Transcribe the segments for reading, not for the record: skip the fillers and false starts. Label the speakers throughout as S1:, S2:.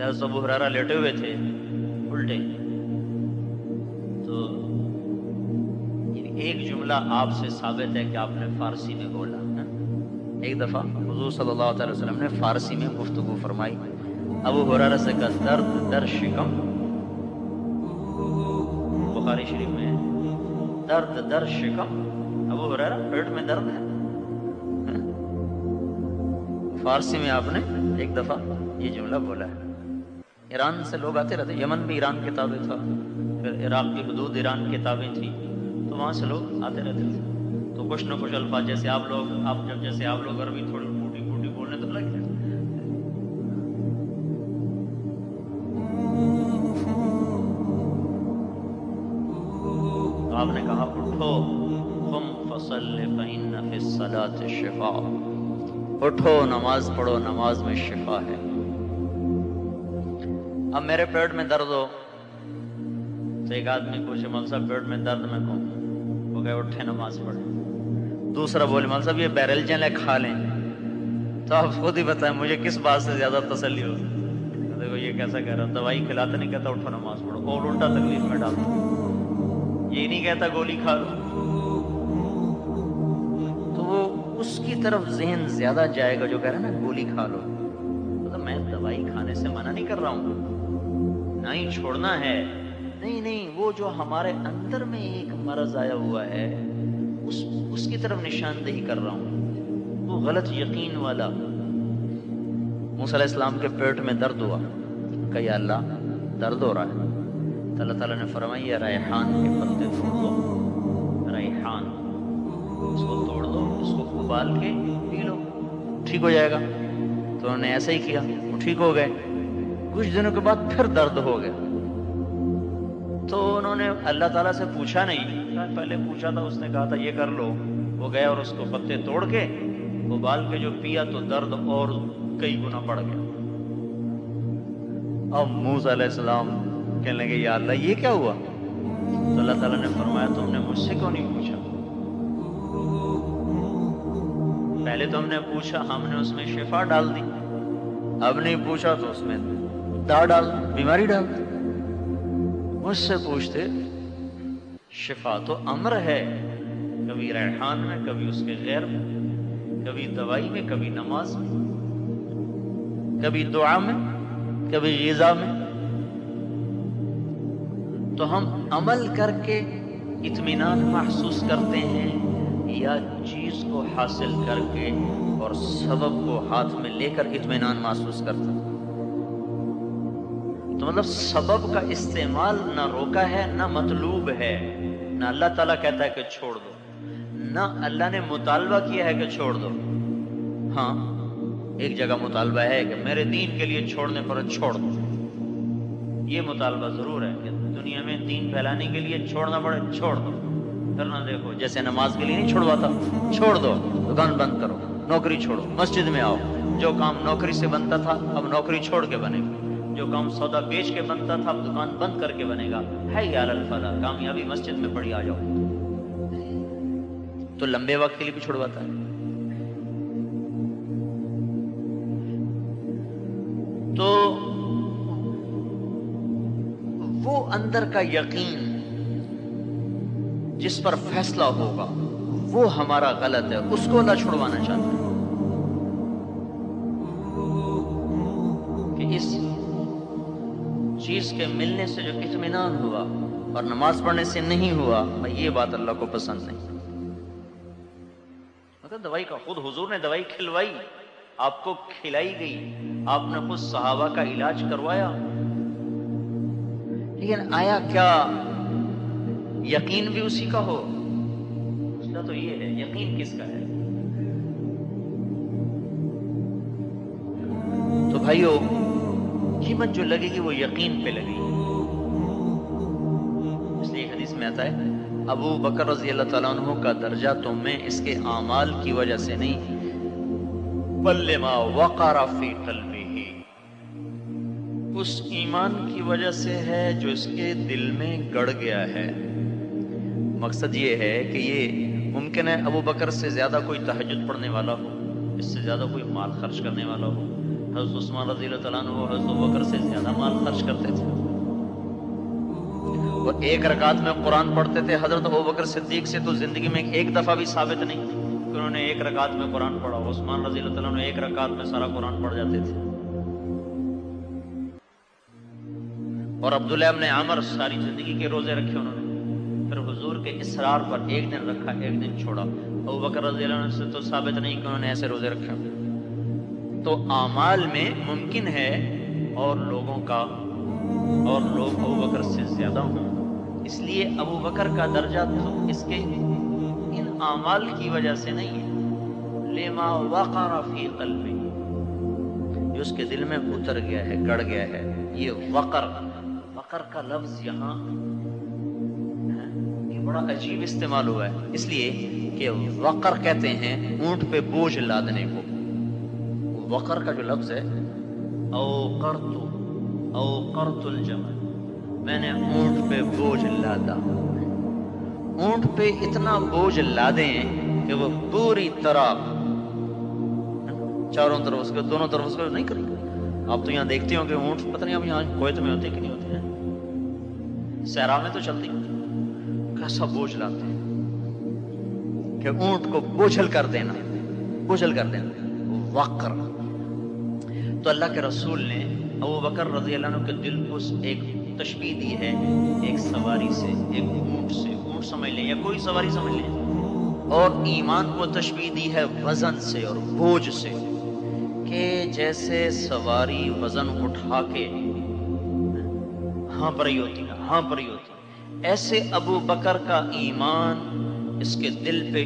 S1: جیسے حضرت ابو ہریرہ لیٹے ہوئے تھے الٹے، تو ایک جملہ آپ سے ثابت ہے کہ آپ نے فارسی میں بولا. ایک دفعہ حضور صلی اللہ علیہ وسلم نے فارسی میں گفتگو فرمائی. ابو ہریرہ سے کہا درد در شکم، بخاری شریف میں ہے درد در شکم. ابو ہریرہ پیٹ میں درد ہے. فارسی میں آپ نے ایک دفعہ یہ جملہ بولا ہے. ایران سے لوگ آتے رہتے، یمن بھی ایران کے تابع تھا، پھر عراق کی حدود ایران کے تابع تھی، تو وہاں سے لوگ آتے رہتے تھے. تو کچھ نہ کچھ الفاظ جیسے آپ لوگ عربی تھوڑی ٹوٹی پھوٹی بولنے تو لگے. تو آپ نے کہا اٹھو قم فصل فإن فی الصلاۃ شفاء، اٹھو نماز پڑھو، نماز میں شفا ہے. اب میرے پیٹ میں درد ہو تو ایک آدمی پوچھے مول صاحب پیٹ میں درد میں کہوں، وہ کہے اٹھے نماز پڑھے. دوسرا بولے مول صاحب یہ بیرل جل ہے کھا لیں. تو آپ خود ہی بتائیں مجھے کس بات سے زیادہ تسلی ہو. دیکھو یہ کیسا کہہ رہا، دوائی کھلاتے نہیں کہتا اٹھو نماز پڑھو، اور الٹا تکلیف میں ڈالتا. یہ نہیں کہتا گولی کھا لو. تو وہ اس کی طرف ذہن زیادہ جائے گا جو کہہ رہا ہے نا گولی کھا لو. مطلب میں دوائی کھانے سے منع نہیں کر رہا ہوں، نہ ہی چھوڑنا ہے، نہیں، وہ جو ہمارے اندر میں ایک مرض آیا ہوا ہے اس کی طرف نشاندہی کر رہا ہوں. وہ غلط یقین والا. موسیٰ علیہ السلام کے پیٹ میں درد ہوا، کہ یا اللہ درد ہو رہا ہے. تو اللہ تعالیٰ نے فرمایا ریحان کے پتے توڑ دو، ریحان اس کو توڑ دو، اس کو ابال کے پی لو، ٹھیک ہو جائے گا. تو انہوں نے ایسا ہی کیا، وہ ٹھیک ہو گئے. کچھ دنوں کے بعد پھر درد ہو گیا. تو انہوں نے اللہ تعالیٰ سے پوچھا نہیں، پہلے پوچھا تھا، اس نے کہا تھا یہ کر لو. وہ گئے اور اس کو پتے توڑ کے ابال کے جو پیا تو درد اور کئی گنا بڑھ گیا. اب موسیٰ علیہ السلام کہنے لگے یا اللہ یہ کیا ہوا؟ تو اللہ تعالیٰ نے فرمایا تم نے مجھ سے کیوں نہیں پوچھا؟ پہلے تو ہم نے پوچھا، ہم نے اس میں شفا ڈال دی. اب نہیں پوچھا تو اس میں دا ڈال، بیماری ڈال دی. مجھ سے پوچھتے، شفا تو امر ہے، کبھی ریحان میں، کبھی اس کے غیر میں، کبھی دوائی میں، کبھی نماز میں، کبھی دعا میں، کبھی غذا میں. تو ہم عمل کر کے اطمینان محسوس کرتے ہیں یا چیز کو حاصل کر کے اور سبب کو ہاتھ میں لے کر اطمینان محسوس کرتے ہیں؟ تو مطلب سبب کا استعمال نہ روکا ہے، نہ مطلوب ہے. نہ اللہ تعالیٰ کہتا ہے کہ چھوڑ دو، نہ اللہ نے مطالبہ کیا ہے کہ چھوڑ دو. ہاں ایک جگہ مطالبہ ہے کہ میرے دین کے لیے چھوڑنے پر چھوڑ دو، یہ مطالبہ ضرور ہے کہ دنیا میں دین پھیلانے کے لیے چھوڑنا پڑے، چھوڑ دو. کرنا دیکھو جیسے نماز کے لیے نہیں چھوڑواتا، چھوڑ دو، دکان بند کرو، نوکری چھوڑو، مسجد میں آؤ. جو کام نوکری سے بنتا تھا اب نوکری چھوڑ کے بنے گا، جو کام سودا بیچ کے بنتا تھا اب دکان بند کر کے بنے گا. حی علی الفلاح، کامیابی مسجد میں پڑی، آ جاؤ. تو لمبے وقت کے لیے بھی چھوڑواتا ہے. تو وہ اندر کا یقین جس پر فیصلہ ہوگا وہ ہمارا غلط ہے، اس کو اللہ چھڑوانا چاہتا ہے. کہ اس چیز کے ملنے سے جو اطمینان ہوا اور نماز پڑھنے سے نہیں ہوا، یہ بات اللہ کو پسند نہیں. مطلب دوائی کا خود حضور نے دوائی کھلوائی، آپ کو کھلائی گئی، آپ نے خود صحابہ کا علاج کروایا، لیکن آیا کیا یقین بھی اسی کا ہو؟ اس کا تو یہ ہے، یقین کس کا ہے؟ تو بھائیو قیمت جو لگے گی وہ یقین پہ لگے گی. اس لیے حدیث میں آتا ہے ابو بکر رضی اللہ تعالیٰ عنہ کا درجہ تم میں اس کے اعمال کی وجہ سے نہیں، بل ما وقر فی قلبہ، اس ایمان کی وجہ سے ہے جو اس کے دل میں گڑ گیا ہے. مقصد یہ ہے کہ یہ ممکن ہے ابو بکر سے زیادہ کوئی تہجد پڑھنے والا ہو، اس سے زیادہ کوئی مال خرچ کرنے والا ہو، حضرت عثمان رضی اللہ تعالیٰ عنہ حضرت ابوبکر سے زیادہ مال خرچ کرتے تھے. وہ ایک رکعت میں قرآن پڑھتے تھے. حضرت ابوبکر صدیق سے تو زندگی میں ایک دفعہ بھی ثابت نہیں کہ انہوں نے ایک رکعت میں قرآن پڑھا. عثمان رضی اللہ تعالیٰ عنہ ایک رکعت میں سارا قرآن پڑھ جاتے تھے. اور عبداللہ ابن عمر ساری زندگی کے روزے رکھے انہوں نے. پھر حضور کے اصرار پر ایک دن رکھا, ایک دن چھوڑا. ابوبکر رضی اللہ عنہ سے تو ثابت نہیں کہ انہوں نے ایسے روزے رکھے. تو اعمال میں ممکن ہے اور لوگوں کا اور لوگ ابوبکر سے زیادہ ہوں. اس لیے ابوبکر کا درجہ تو اس کے ان اعمال کی وجہ سے نہیں ہے. لما وقر فی قلبی, جو اس کے دل میں اتر گیا ہے, گڑ گیا ہے. یہ وقر کا لفظ یہاں یہ بڑا عجیب استعمال ہوا ہے, اس لیے کہ وقر کہتے ہیں اونٹ پہ بوجھ لادنے کو. وقر کا جو لفظ ہے اوقرت الجمل, میں نے اونٹ پہ بوجھ لادا. اونٹ پہ اتنا بوجھ لادیں کہ وہ پوری طرح چاروں طرف اس کو, دونوں طرف اس کو نہیں کریں. آپ تو یہاں دیکھتے ہو کہ اونٹ پتہ نہیں اب یہاں کویت میں ہوتے کہ نہیں ہوتے ہیں, صحرا میں تو چلتے ہیں, کیسا بوجھ لاتے ہیں کہ اونٹ کو بوجھل کر دینا. وقر. تو اللہ کے رسول نے ابوبکر رضی اللہ عنہ کے دل کو ایک تشبیہ دی ہے ایک سواری سے, ایک اونٹ سے. اونٹ سمجھ لیں یا کوئی سواری سمجھ لیں. اور ایمان کو تشبیہ دی ہے وزن سے اور بوجھ سے, کہ جیسے سواری وزن اٹھا کے ہاں پر ہی ہوتی, ایسے ابو بکر کا ایمان اس کے دل پہ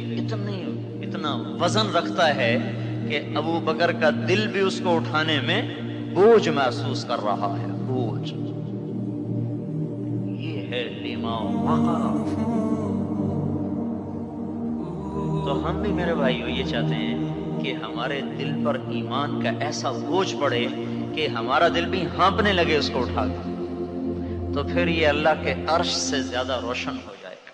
S1: اتنا وزن رکھتا ہے کہ ابو بکر کا دل بھی اس کو اٹھانے میں بوجھ محسوس کر رہا ہے. بوجھ, یہ ہے لما وقر. تو ہم بھی میرے بھائیو یہ چاہتے ہیں کہ ہمارے دل پر ایمان کا ایسا بوجھ پڑے کہ ہمارا دل بھی ہانپنے لگے اس کو اٹھا کے. تو پھر یہ اللہ کے عرش سے زیادہ روشن ہو جائے گا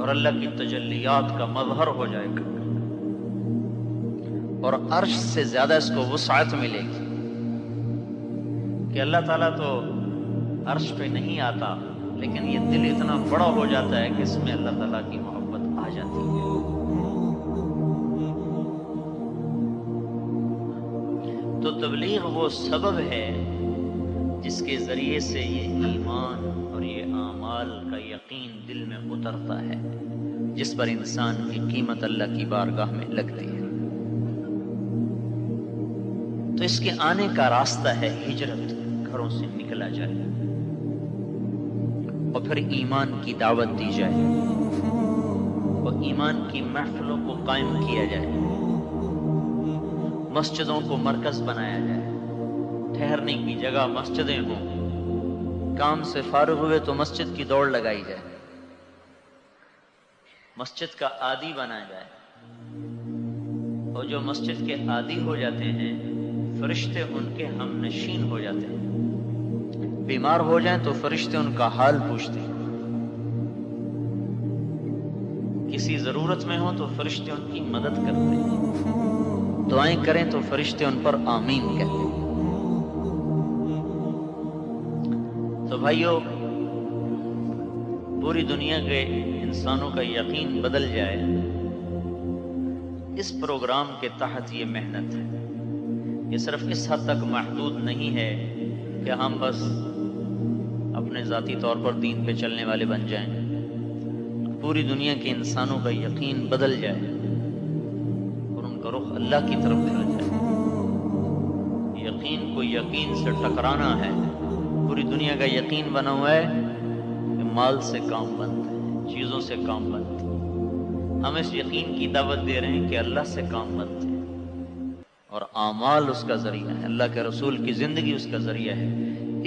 S1: اور اللہ کی تجلیات کا مظہر ہو جائے گا, اور عرش سے زیادہ اس کو وسعت ملے گی. کہ اللہ تعالیٰ تو عرش پہ نہیں آتا, لیکن یہ دل اتنا بڑا ہو جاتا ہے کہ اس میں اللہ تعالیٰ کی محبت آ جاتی ہے. تو تبلیغ وہ سبب ہے جس کے ذریعے سے یہ ایمان اور یہ اعمال کا یقین دل میں اترتا ہے, جس پر انسان کی قیمت اللہ کی بارگاہ میں لگتی ہے. تو اس کے آنے کا راستہ ہے ہجرت, گھروں سے نکلا جائے اور پھر ایمان کی دعوت دی جائے اور ایمان کی محفلوں کو قائم کیا جائے, مسجدوں کو مرکز بنایا جائے, ٹھہرنے کی جگہ مسجدیں ہوں. کام سے فارغ ہوئے تو مسجد کی دوڑ لگائی جائے, مسجد کا عادی بنا جائے. اور جو Masjid کے عادی ہو جاتے ہیں فرشتے ان کے ہم نشین ہو جاتے ہیں. بیمار ہو جائیں تو فرشتے ان کا حال پوچھتے ہیں, کسی ضرورت میں ہو تو فرشتے ان کی مدد کرتے ہیں, دعائیں کریں تو فرشتے ان پر آمین کہتے ہیں. تو بھائیو, پوری دنیا کے انسانوں کا یقین بدل جائے, اس پروگرام کے تحت یہ محنت ہے. یہ صرف اس حد تک محدود نہیں ہے کہ ہم بس اپنے ذاتی طور پر دین پہ چلنے والے بن جائیں. پوری دنیا کے انسانوں کا یقین بدل جائے اور ان کا رخ اللہ کی طرف پھر جائے. یقین کو یقین سے ٹکرانا ہے. پوری دنیا کا یقین بنا ہوا ہے کہ مال سے کام بنتا ہے, چیزوں سے کام بنتا ہے. ہم اس یقین کی دعوت دے رہے ہیں کہ اللہ سے کام بنتا ہے اور اعمال اس کا ذریعہ ہے, اللہ کے رسول کی زندگی اس کا ذریعہ ہے.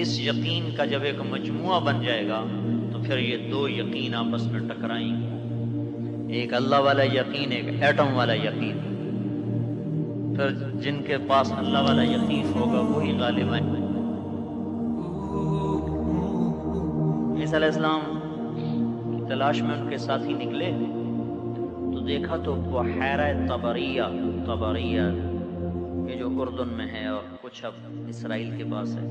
S1: اس یقین کا جب ایک مجموعہ بن جائے گا تو پھر یہ دو یقین آپس میں ٹکرائیں گے, ایک اللہ والا یقین, ایک ایٹم والا یقین. پھر جن کے پاس اللہ والا یقین ہوگا وہی غالب ہیں. عیسیٰ علیہ السلام کی تلاش میں ان کے ساتھی نکلے تو دیکھا تو بحیرہ طبریہ اردن میں ہے اور کچھ اب اسرائیل کے پاس ہے.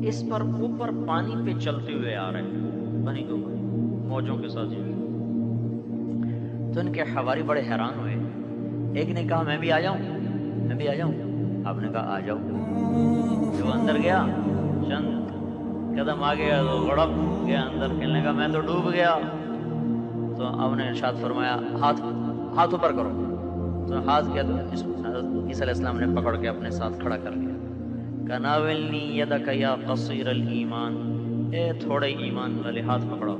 S1: اس پر اوپر پانی پہ چلتے ہوئے آ رہے ہیں، پانی کے اوپر موجوں کے ساتھ. تو ان کے حواری بڑے حیران ہوئے. ایک نے کہا میں بھی آ جاؤں، میں بھی آ جاؤں. آپ نے کہا آ جاؤ. جو اندر گیا چند قدم آ گیا تو گڑپ گیا اندر. کہنے لگا میں تو ڈوب گیا. تو آپ نے ارشاد فرمایا ہاتھ اوپر کرو. تو ہاتھ کیا تو عیسیٰ علیہ السلام نے پکڑ کے اپنے ساتھ کھڑا کر لیا. کناولنی یدک یا قصیر الایمان، اے تھوڑے ایمان والے ہاتھ پکڑو.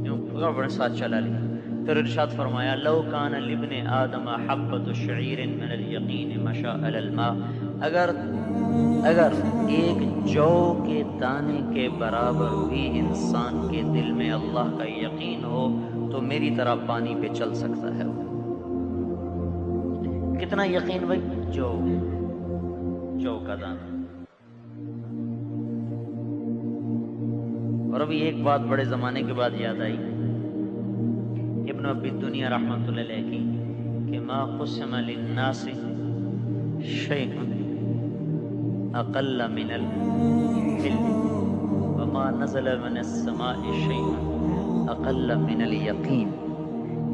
S1: یوں پکڑ اپنے ساتھ چلا لیا. پھر ارشاد فرمایا لو کان لابن آدم حبۃ شعیر من الیقین مشى علی الماء، اگر ایک جو کے دانے کے برابر بھی انسان کے دل میں اللہ کا یقین ہو تو میری طرح پانی پہ چل سکتا ہے. کتنا یقین بھائی؟ جو کا دانہ. اور ابھی ایک بات بڑے زمانے کے بعد یاد آئی ابن ابی دنیا رحمۃ اللہ علیہ کی کہ ما قسم للناس شیء اقل من الحلم وما نزل من السماء شیء اقل من الیقین،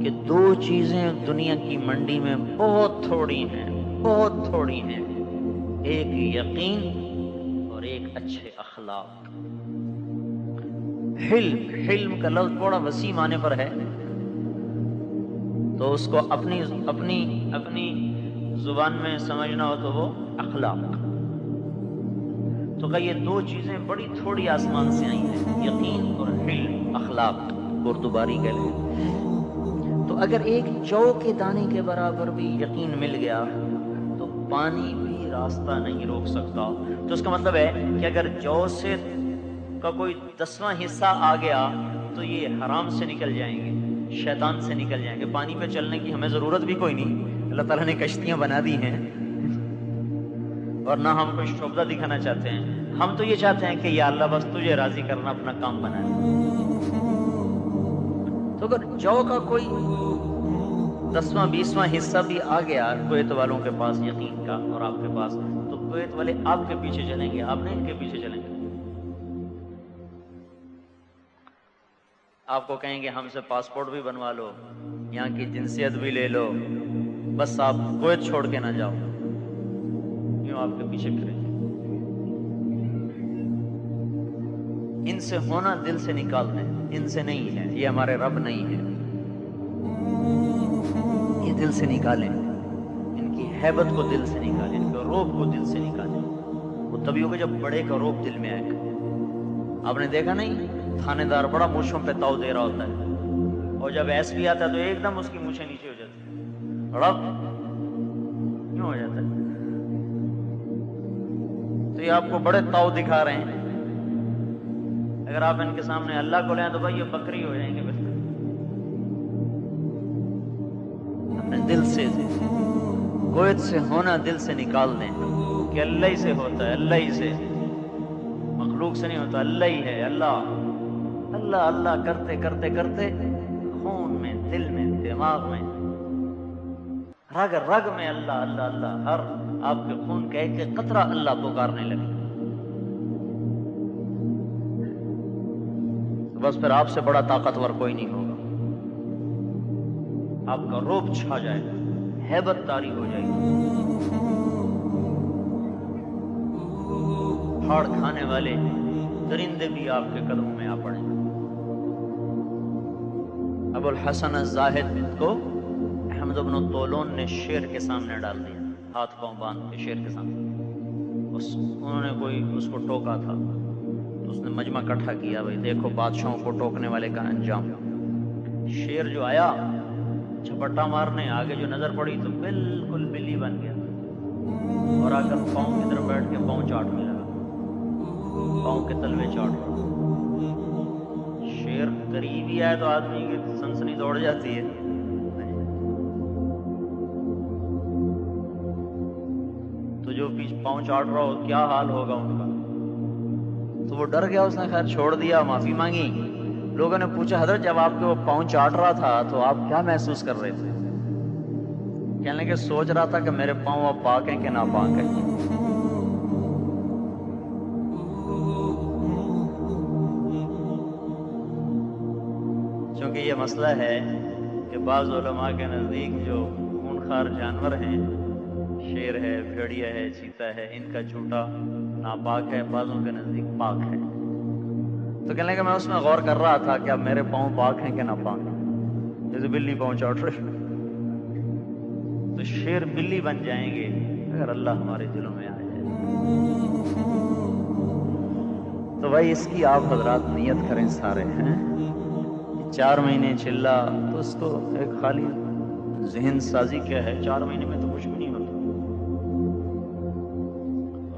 S1: کہ دو چیزیں دنیا کی منڈی میں بہت تھوڑی ہیں، ایک یقین اور ایک اچھے اخلاق. حلم کا لفظ بڑا وسیع معنی پر ہے، تو اس کو اپنی زبان میں سمجھنا ہو تو وہ اخلاق. تو کہ یہ دو چیزیں بڑی تھوڑی آسمان سے آئی ہیں، یقین اور حلم، اخلاق اردو باری کہہ لیں. تو اگر ایک جو کے دانے کے برابر بھی یقین مل گیا تو پانی بھی راستہ نہیں روک سکتا. تو اس کا مطلب ہے کہ اگر جو سے کا کوئی 10واں حصہ آ گیا تو یہ حرام سے نکل جائیں گے، شیطان سے نکل جائیں گے. پانی پہ چلنے کی ہمیں ضرورت بھی کوئی نہیں، اللہ تعالیٰ نے کشتیاں بنا دی ہیں، اور نہ ہم کوئی شعبہ دکھانا چاہتے ہیں. ہم تو یہ چاہتے ہیں کہ یا اللہ بس تجھے راضی کرنا اپنا کام بنا لے. تو اگر جو کا کوئی 10واں 20واں حصہ بھی آ گیا کویت والوں کے پاس یقین کا اور آپ کے پاس، تو کویت والے آپ کے پیچھے چلیں گے، آپ نہیں ان کے پیچھے چلیں گے. آپ کو کہیں گے ہم سے پاسپورٹ بھی بنوا لو، یہاں کی جنسیت بھی لے لو، بس آپ کویت چھوڑ کے نہ جاؤ. یوں آپ کے پیچھے پھریں. ان سے ہونا دل سے نکال دیں، ان سے نہیں ہے، یہ ہمارے رب نہیں ہے، یہ دل سے نکالیں. ان کی ہیبت کو دل سے نکالیں، ان کے روب کو دل سے نکالیں. وہ تبھی ہوگا جب بڑے کا روب دل میں آئے گا. آپ نے دیکھا نہیں تھانے دار بڑا مونچھوں پہ تاؤ دے رہا ہوتا ہے، اور جب ایس پی آتا ہے تو ایک دم اس کی مونچھیں نیچے ہو جاتی ہیں، رب کیوں ہو جاتا ہے؟ تو یہ آپ کو بڑے تاؤ دکھا رہے ہیں. اگر آپ ان کے سامنے اللہ کو لیں تو بھائی یہ بکری ہو جائیں گے. بس اپنے دل سے کویت سے ہونا دل سے نکال دیں کہ اللہ ہی سے ہوتا ہے، اللہ ہی سے، مخلوق سے نہیں ہوتا، اللہ ہی ہے. اللہ اللہ کرتے کرتے کرتے خون میں، دل میں، دماغ میں، رگ رگ میں اللہ اللہ اللہ، ہر آپ کے خون کا ایک قطرہ اللہ پکارنے لگے. بس پھر آپ سے بڑا طاقتور کوئی نہیں ہوگا. آپ کا روب چھا جائے گا، ہیبت طاری ہو جائے گی. پھاڑ کھانے والے درندے بھی آپ کے قدموں میں آ پڑیں گے. ابو الحسن الزاہد کو احمد بن طولون نے شیر کے سامنے ڈال دیا، ہاتھ پاؤں باندھ کے شیر کے سامنے. انہوں نے کوئی اس کو ٹوکا تھا تو اس نے مجمع اکٹھا کیا، بھائی دیکھو بادشاہوں کو ٹوکنے والے کا انجام. شیر جو آیا جھپٹا مارنے، آگے جو نظر پڑی تو بالکل بلی بن گیا، اور آ کر پاؤں کی طرف بیٹھ کے پاؤں چاٹنے لگا، پاؤں کے تلوے چاٹ رہا. شیر قریب ہی آئے تو آدمی کی سنسنی دوڑ جاتی ہے. تو جو پیچھے پاؤں چاٹ رہا ہو کیا حال ہوگا ان کا. تو وہ ڈر گیا، اس نے خیر چھوڑ دیا، معافی مانگی. لوگوں نے پوچھا حضرت جب آپ کے وہ پاؤں چاٹ رہا تھا تو آپ کیا محسوس کر رہے تھے؟ کہنے لگے سوچ رہا تھا کہ میرے پاؤں اب پاک ہیں کہ ناپاک ہیں. چونکہ یہ مسئلہ ہے کہ بعض علماء کے نزدیک جو خونخوار جانور ہیں، شیر ہے، بھیڑیا ہے، چیتا ہے، ان کا جھوٹا ناپاک ہے، بعضوں کے نزدیک پاک ہے. تو کہنے لگے میں اس میں غور کر رہا تھا کہ اب میرے پاؤں پاک ہیں کہ ناپاک ہیں. جیسے بلی پاؤں چاٹ رہی، تو شیر بلی بن جائیں گے اگر اللہ ہمارے دلوں میں آ جائے. تو بھائی اس کی آپ حضرات نیت کریں سارے ہیں. 4 مہینے چلا تو اس کو ایک خالی ذہن سازی کیا ہے، 4 مہینے میں تو کچھ بھی نہیں ہوتا.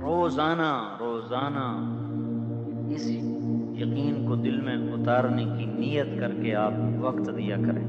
S1: روزانہ روزانہ اس یقین کو دل میں اتارنے کی نیت کر کے آپ وقت دیا کریں.